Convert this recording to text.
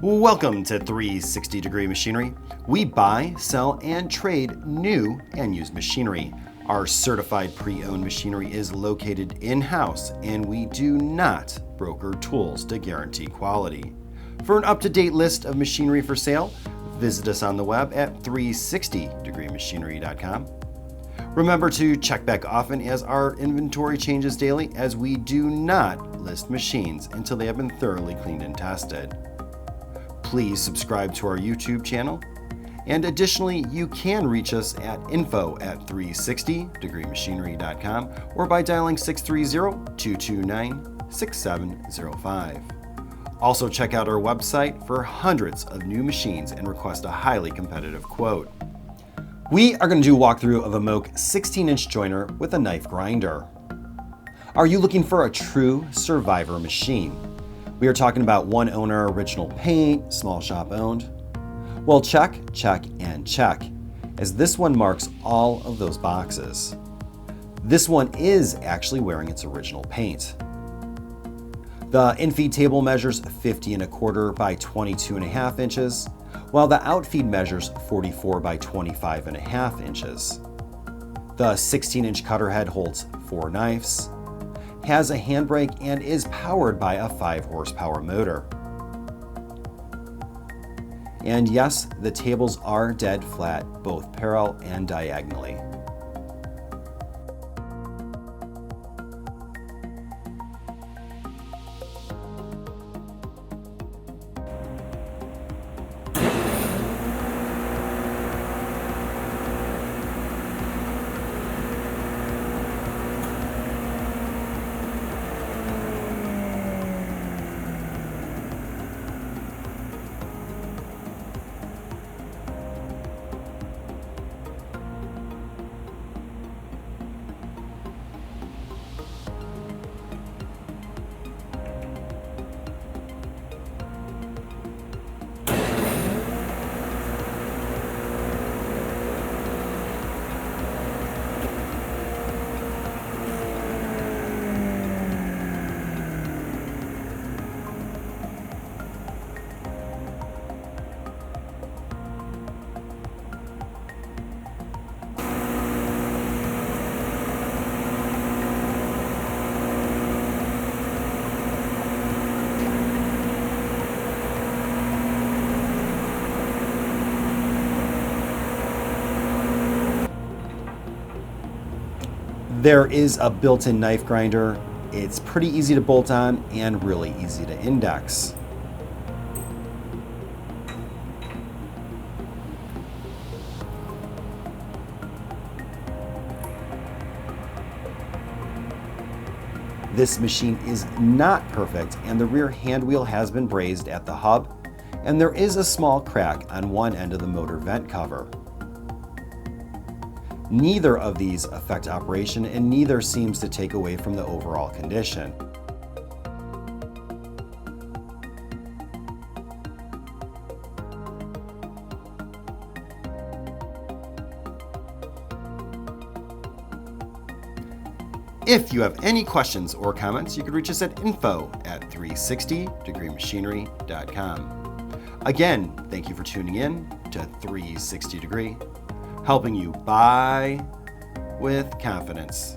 Welcome to 360 Degree Machinery. We buy, sell, and trade new and used machinery. Our certified pre-owned machinery is located in-house, and we do not broker tools to guarantee quality. For an up-to-date list of machinery for sale, visit us on the web at 360degreemachinery.com. Remember to check back often as our inventory changes daily, as we do not list machines until they have been thoroughly cleaned and tested. Please subscribe to our YouTube channel. And additionally, you can reach us at info@360degreemachinery.com or by dialing 630-229-6705. Also check out our website for hundreds of new machines and request a highly competitive quote. We are going to do a walkthrough of a Moak 16-inch joiner with a knife grinder. Are you looking for a true survivor machine? We are talking about one owner, original paint, small shop owned. Well, check, check, and check, as this one marks all of those boxes. This one is actually wearing its original paint. The infeed table measures 50 1/4 by 22.5 inches, while the outfeed measures 44 by 25.5 inches. The 16-inch cutter head holds 4 knives, has a handbrake, and is powered by a 5 horsepower motor. And yes, the tables are dead flat, both parallel and diagonally. There is a built-in knife grinder. It's pretty easy to bolt on and really easy to index. This machine is not perfect, and the rear hand wheel has been brazed at the hub, and there is a small crack on one end of the motor vent cover. Neither of these affect operation, and neither seems to take away from the overall condition. If you have any questions or comments, you can reach us at info@360degreemachinery.com. Again, thank you for tuning in to 360 Degree, helping you buy with confidence.